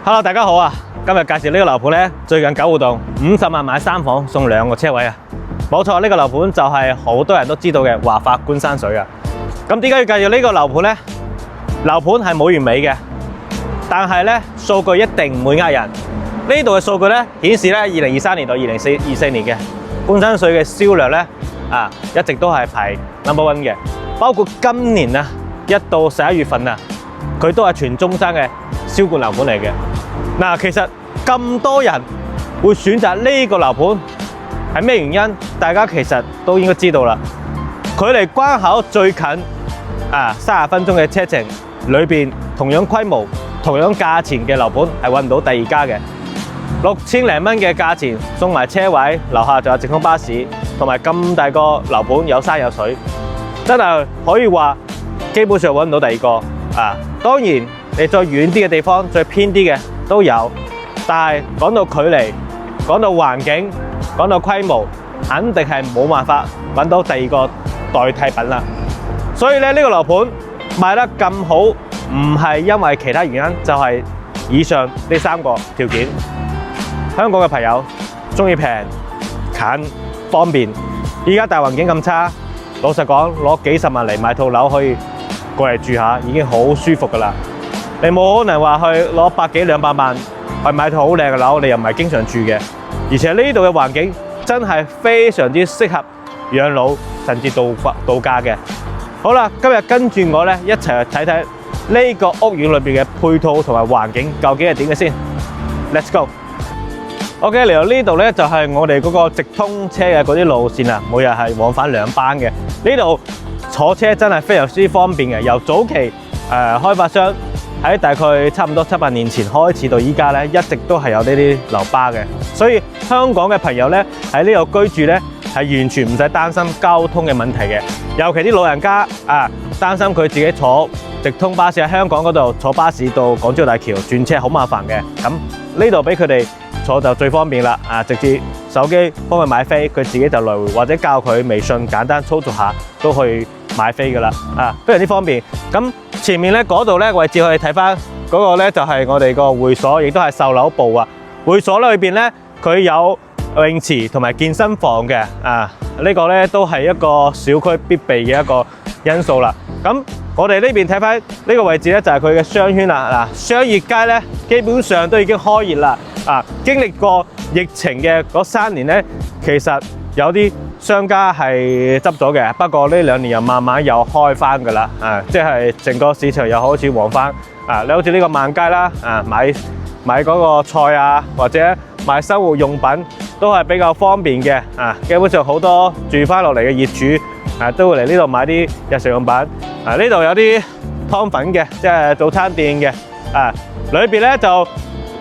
Hello， 大家好啊！今日介紹呢個樓盤咧，最近搞活動，50萬買3房送2個車位啊！冇錯，呢個樓盤就係好多人都知道嘅華發觀山水啊！咁點解要介紹呢個樓盤呢？樓盤係冇完美嘅，但係咧數據一定唔會呃人。呢度嘅數據咧顯示咧，2023年到2024年嘅觀山水嘅銷量咧一直都係排 No.1 嘅，包括今年啊1到11月份啊，佢都係全中山嘅銷冠樓盤嚟嘅。嗱，其實咁多人會選擇呢個樓盤係咩原因？大家其實都應該知道啦。距離關口最近30分鐘嘅車程裏邊，同樣規模、同樣價錢嘅樓盤係揾唔到第二家嘅。6000零蚊嘅價錢送埋車位，樓下仲有直通巴士，同埋咁大個樓盤有山有水，真係可以話基本上揾唔到第二個當然你再遠啲嘅地方、再偏啲嘅都有，但係講到距離、講到環境、講到規模，肯定係冇辦法揾到第二個代替品啦。所以咧，呢個樓盤賣得咁好，唔係因為其他原因，就係以上呢3個條件。香港嘅朋友中意平、近、方便，依家大環境咁差，老實講，攞幾十萬嚟買套樓可以過嚟住下，已經好舒服㗎啦。你冇可能話去攞100幾200萬去買套好靚嘅樓，你又唔係經常住嘅。而且呢度嘅環境真係非常之適合養老甚至度假嘅。好啦，今日跟住我咧一齊去睇睇呢個屋苑裏邊嘅配套同埋環境究竟係點嘅先。Let's go。OK， 嚟到呢度咧就係我哋嗰個直通車嘅嗰啲路線啊，每日係往返2班嘅。呢度坐車真係非常之方便嘅。由早期開發商喺大概差唔多7、8年前開始到依家咧，一直都係有呢啲樓巴嘅。所以香港嘅朋友咧喺呢度居住咧係完全唔使擔心交通嘅問題嘅。尤其啲老人家擔心佢自己坐直通巴士喺香港嗰度坐巴士到港珠澳大橋轉車好麻煩嘅，咁呢度俾佢哋坐就最方便啦！直接手機幫佢買飛，佢自己就來回，或者教佢微信簡單操作下都去買飛噶啦！非常之方便。咁前面咧嗰度咧位置，我哋睇翻嗰個咧就係我哋個會所，亦都係售樓部啊。會所裏邊咧佢有泳池同埋健身房嘅，呢個咧都係一個小區必備嘅一個因素啦。咁我哋呢邊睇翻呢個位置咧就係佢嘅商圈啦。商業街咧基本上都已經開業啦。經歷過疫情嘅嗰3年咧，其實有啲商家係執咗嘅，不過呢2年又慢慢又開翻噶啦。即係整個市場又開始旺翻。你好似呢個萬佳啦，買嗰個菜啊，或者買生活用品都係比較方便嘅。基本上好多住翻落嚟嘅業主都會嚟呢度買啲日常用品。呢度有啲湯粉嘅，即係早餐店嘅。裏邊咧就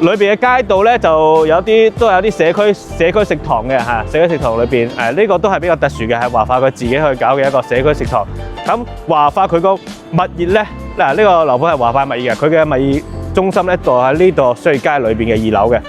裏邊嘅街道咧就有啲都有啲社區食堂嘅。社區食堂裏邊呢個都係比較特殊嘅，係華發佢自己去搞嘅一個社區食堂。咁華發佢個物業咧呢個樓盤係華發物業嘅，佢嘅物業中心咧就喺呢度商業街裏邊嘅2樓嘅。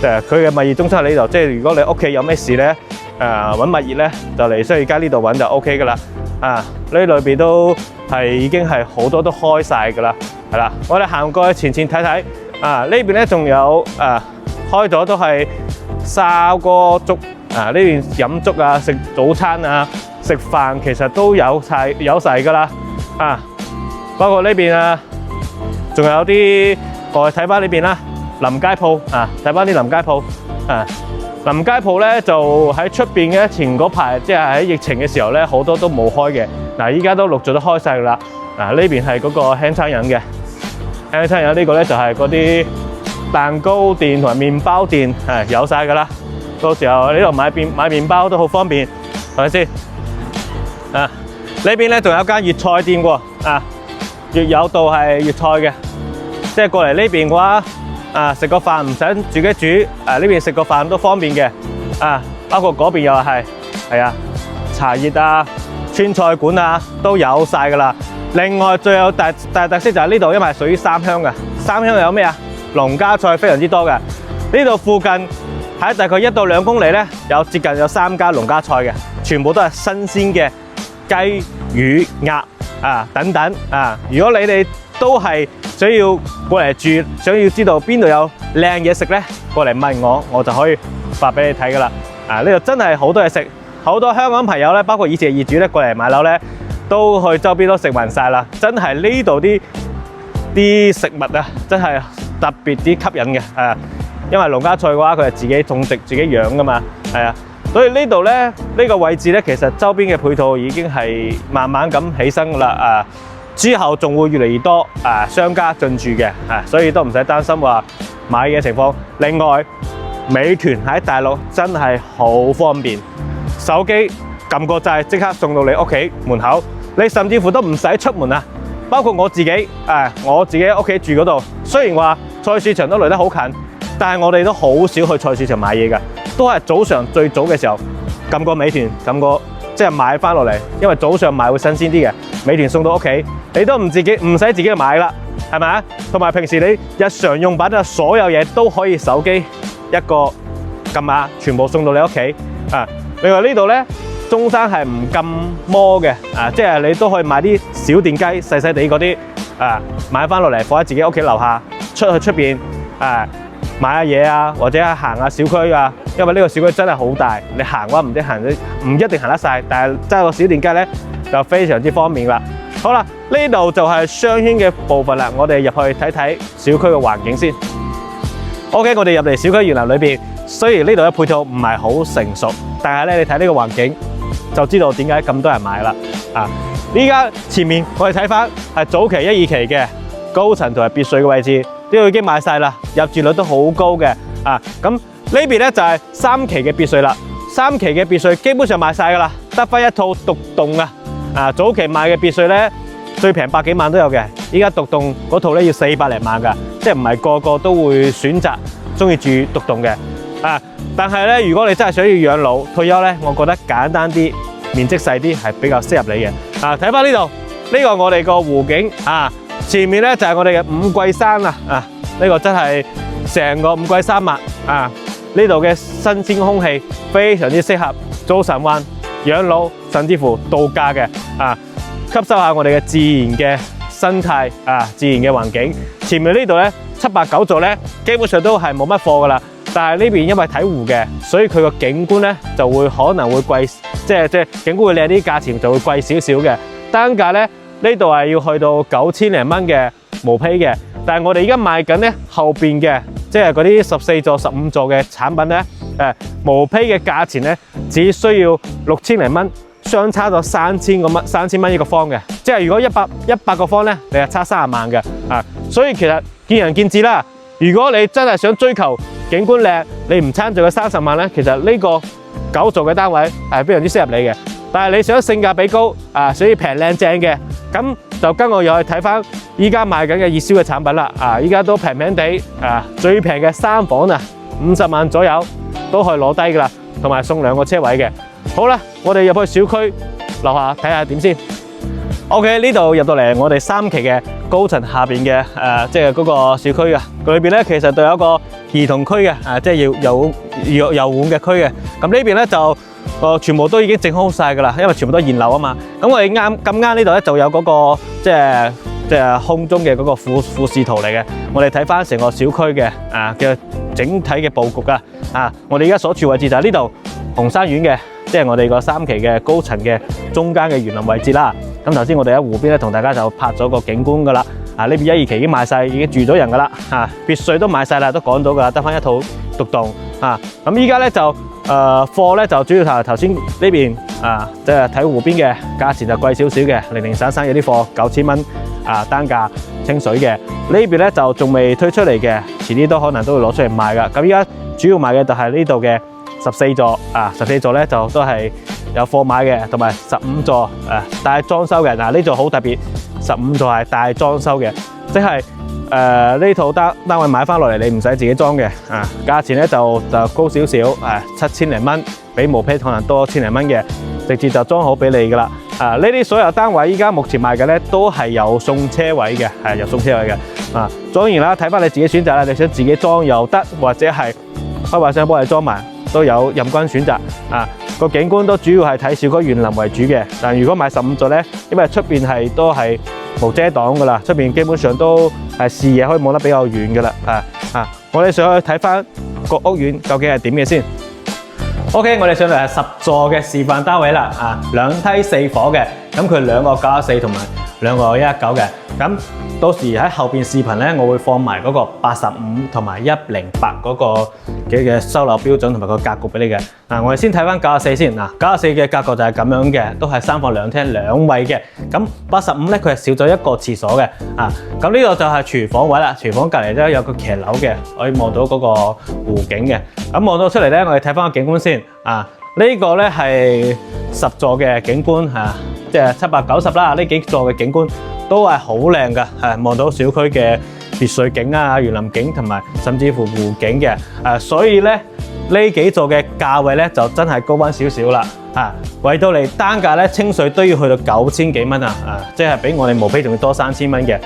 佢嘅物業中心喺呢度，即係如果你屋企有咩事咧揾物業咧，就嚟商業街呢度揾就 OK 噶啦。呢裏邊都係已經係好多都開晒噶啦，係啦。我哋行過去前睇睇，呢邊咧仲有開咗都係砂鍋粥，呢邊飲粥啊、食早餐啊、食飯其實都有晒噶啦。包括呢邊仲有啲我哋睇翻呢邊啦，臨街鋪睇翻啲臨街鋪。臨街鋪咧就喺出邊嘅，前嗰排即係喺疫情嘅時候咧，好多都冇開嘅。依家都陸續都開晒噶啦。呢邊係嗰個輕餐飲嘅，輕餐飲呢個咧就係嗰啲蛋糕店同埋麵包店有晒噶啦。到時候呢度買麵包都好方便，係咪先？呢邊咧仲有間粵菜店喎，粵有道係粵菜嘅，即係過嚟呢邊嘅話。食個飯唔使自己煮，呢邊食個飯都方便嘅。包括嗰邊又係茶葉川菜館都有晒噶啦。另外最有大特色就係呢度，因為係屬於三鄉嘅。三鄉有咩啊？農家菜非常之多嘅。呢度附近喺大概1到2公里咧，接近有3家農家菜嘅，全部都係新鮮嘅雞、魚、鴨等等。如果你哋都係想要過嚟住，想要知道邊度有靚嘢食咧，過嚟問我，我就可以發俾你睇噶啦。呢度真係好多嘢食，好多香港朋友咧，包括以前嘅業主咧過嚟買樓咧，都去周邊都食勻晒啦。真係呢度啲食物啊，真係特別啲吸引嘅。因為農家菜嘅話，佢係自己種植、自己養噶嘛，係啊。所以呢度咧，呢個位置咧，其實周邊嘅配套已經係慢慢咁起身噶啦。之後仲會越嚟越多商家進駐嘅，所以都唔使擔心話買嘅情況。另外，美團喺大陸真係好方便，手機撳個掣即刻送到你屋企門口，你甚至乎都唔使出門啊！包括我自己，我自己屋企住嗰度，雖然話菜市場都離得好近，但係我哋都好少去菜市場買嘢㗎，都係早上最早嘅時候撳個美團，撳個即係買翻落嚟，因為早上買會新鮮啲嘅。美團送到屋企，你都唔使自己去買啦，係咪啊？同埋平時你日常用品啊，所有嘢都可以手機一個撳下，全部送到你屋企。另外呢度咧，中山係唔禁摩嘅，即係你都可以買啲小電雞細細地嗰啲，買翻落嚟放喺自己屋企樓下，出去出邊買下嘢啊，或者行下小區啊。因為呢個小區真係好大，你行嘅話唔一定行得晒，但係揸個小電雞咧就非常之方便啦。好啦，呢度就係商圈嘅部分啦，我哋入去睇睇小區嘅環境先。OK， 我哋入嚟小區園林裏邊，雖然呢度嘅配套唔係好成熟，但係咧你睇呢個環境就知道點解咁多人買啦。依家前面我哋睇翻係早期1、2期嘅高層同埋別墅嘅位置，呢度已經買晒啦，入住率都好高嘅。咁呢邊咧就係3期嘅別墅啦，3期嘅別墅基本上賣晒噶啦，得翻一套獨棟啊。早期賣嘅別墅咧最平百幾萬都有嘅，依家獨棟嗰套咧要400零萬噶，即係唔係個個都會選擇中意住獨棟嘅。但係咧，如果你真係想要養老退休咧，我覺得簡單啲、面積細啲係比較適合你嘅。睇翻呢度，呢個我哋個湖景前面咧就係我哋嘅五桂山啦。呢個真係成個五桂山脈呢度嘅新鮮空氣非常之適合做晨運、養老，甚至乎度假嘅。吸收下我哋嘅自然嘅生態自然嘅環境。前面呢度咧7、8、9座咧，基本上都係冇乜貨噶啦。但係呢邊因為睇湖嘅，所以佢個景觀咧就會可能會貴，即係景觀會靚啲，價錢就會貴少少嘅。單價咧呢度係要去到9000零蚊嘅毛坯嘅，但係我哋而家賣緊咧後邊嘅，即係嗰啲14座、15座嘅產品咧，毛坯嘅價錢咧只需要6000零蚊，相差咗3000蚊一個方嘅。即係如果100個方咧，你係差30萬嘅。所以其實見仁見智啦。如果你真係想追求景觀靚，你唔撐住個30萬咧，其實呢個9座嘅單位係非常之適合你嘅。但係你想性價比高所以平靚正嘅，咁就跟我又去睇翻依家賣緊嘅熱銷嘅產品啦。依家都平平地最平嘅3房50萬左右都可以攞低噶啦，同埋送2個車位嘅。好啦，我哋入去小區樓下睇下點先。OK， 呢度入到嚟我哋3期嘅高層下邊嘅即係嗰個小區嘅，裏邊咧其實都有一個兒童區嘅，即係遊玩嘅區嘅。咁呢邊咧就全部都已經整好晒噶啦，因為全部都係現樓啊嘛。咁我哋咁啱呢度咧就有嗰個即係空中嘅嗰個俯視圖嚟嘅。我哋睇翻成個小區嘅嘅整體嘅佈局啊。我哋而家所處位置就係呢度紅山苑嘅，即係我哋個3期嘅高層嘅中間嘅園林位置啦。咁頭先我哋喺湖邊咧同大家就拍咗個景觀噶啦。呢邊1、2期已經賣晒，已經住咗人噶啦。別墅都賣晒啦，都趕到噶啦，得翻一套獨棟。咁依家咧就貨咧就主要頭先呢邊即係睇湖邊嘅價錢就貴少少嘅，零零散散有啲貨9000蚊單價清水嘅。呢邊咧就仲未推出嚟嘅，遲啲都可能都會攞出嚟賣噶。咁依家主要賣嘅就係呢度嘅14座14座咧就都係有貨買嘅，同埋15座帶裝修嘅。呢座好特別，15座係帶裝修嘅，即係呢套單位買翻落嚟你唔使自己裝嘅。價錢咧就高少少，7000零蚊，比毛坯可能多1000零蚊嘅，直接就裝好俾你噶啦。呢啲所有單位依家目前賣嘅咧都係有送車位嘅，有送車位嘅。當然啦，睇翻你自己選擇啦，你想自己裝又得，或者係開發商幫你裝埋，都有任君選擇。個景觀都主要係睇小區園林為主嘅。但如果買15座咧，因為出邊都係無遮擋噶啦，出邊基本上都係視野可以望得比較遠噶啦。我哋上去睇翻個屋苑究竟係點嘅先。OK， 我哋上嚟係10座嘅示範單位啦。2梯4房嘅，咁佢2個94同埋2個119嘅。咁到時喺後邊視頻咧，我會放埋嗰個85同埋108嗰個嘅收樓標準同埋個格局俾你嘅。我哋先睇翻94先。94嘅格局就係咁樣嘅，都係3房2廳2衛嘅。咁85咧，佢係少咗一個廁所嘅。咁呢度就係廚房位啦。廚房隔離都有個騎樓嘅，可以望到嗰個湖景嘅。咁望到出嚟咧，我哋睇翻個景觀先。呢個咧係10座嘅景觀即係790啦。呢幾座嘅景觀都係好靚噶，望到小區嘅別墅景啊、園林景同埋甚至乎湖景嘅。所以咧呢幾座嘅價位咧就真係高翻少少啦。為到嚟單價咧，清水都要去到9000幾蚊即係比我哋毛坯仲要多3000蚊嘅。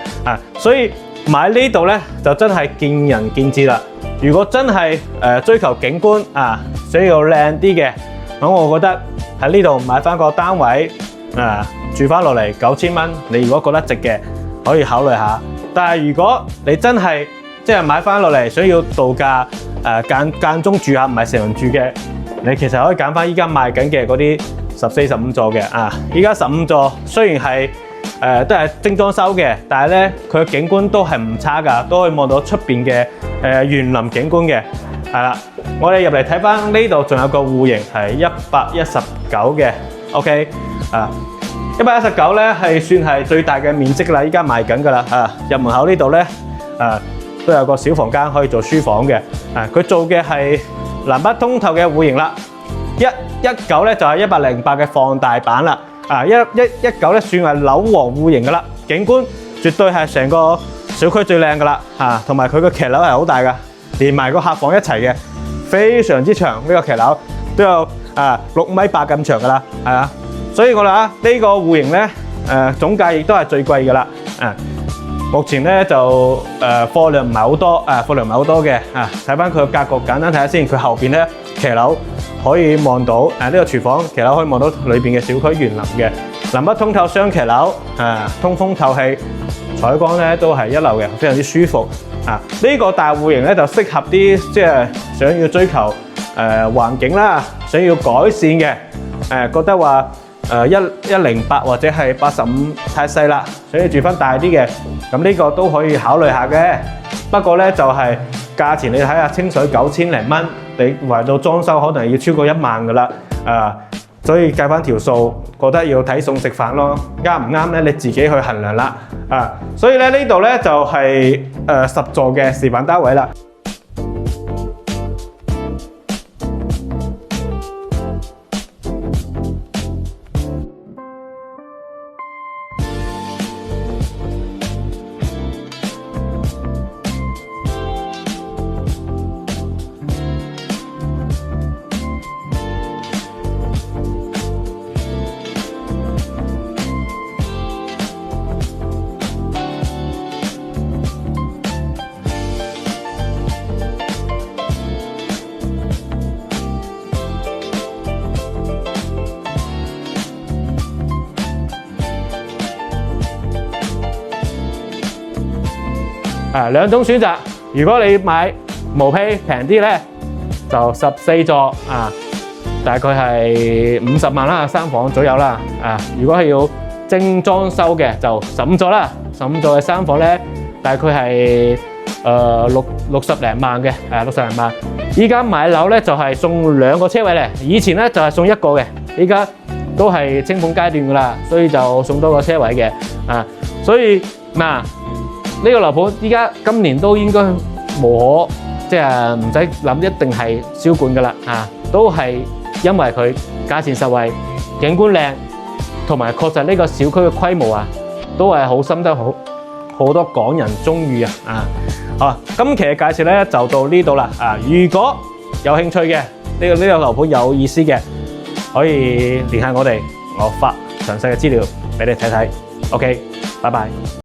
所以買呢度咧就真係見仁見智啦。如果真係追求景觀想要靚啲嘅，咁我覺得喺呢度買翻個單位住翻落嚟9000蚊，你如果覺得值嘅，可以考慮下。但係如果你真係即係買翻落嚟想要度假間中住下，唔係成日住嘅，你其實可以揀翻依家賣緊嘅嗰啲14、15座嘅。依家15座雖然係都係精裝修嘅，但係咧佢嘅景觀都係唔差㗎，都可以望到出邊嘅園林景觀嘅。係啦，我哋入嚟睇翻呢度，仲有個戶型係119嘅。OK， 119咧係算係最大嘅面積啦，依家賣緊㗎啦。入門口呢度咧都有個小房間可以做書房嘅。佢做嘅係南北通透嘅戶型啦。119咧就係108嘅放大版啦。119咧算係樓王戶型㗎啦，景觀絕對係成個小區最靚㗎啦。同埋佢個騎樓係好大㗎，連埋個客房一齊嘅，非常之長。呢個騎樓都有6.8米咁長㗎啦。所以我哋呢個戶型咧總價亦都係最貴㗎啦。目前咧就貨量唔係好多，嘅。睇翻佢個格局，簡單睇下先。佢後邊咧騎樓可以望到呢個廚房，騎樓可以望到裏邊嘅小區園林嘅，南北通透雙騎樓，通風透氣，採光咧都係一流嘅，非常之舒服。呢個大戶型咧就適合啲即係想要追求環境啦，想要改善嘅，覺得話108或者係85太細啦，想要住翻大啲嘅，咁呢個都可以考慮下嘅。不過咧就係價錢你睇下，清水9000零蚊，你為到裝修可能要超過1萬噶啦。所以計翻條數，覺得要睇餸食飯咯，啱唔啱咧？你自己去衡量啦。所以咧呢度咧就係10座嘅示範單位啦。兩種選擇，如果你買毛坯平啲咧，就14座大概係50萬啦，3房左右啦。如果係要精裝修嘅，就15座啦。15座嘅3房咧，大概係60零萬嘅，60零萬。依家買樓咧就係送2個車位咧，以前咧就係送1個嘅，依家都係清盤階段噶啦，所以就送多個車位嘅。所以呢個樓盤依家今年都應該無可即係唔使諗，一定係銷冠噶啦。都係因為佢價錢實惠、景觀靚，同埋確實呢個小區嘅規模都係好深得好多港人中意好，今期嘅介紹咧就到呢度啦。如果有興趣嘅呢個樓盤有意思嘅，可以聯繫我哋，我發詳細嘅資料俾你睇睇。OK，拜拜。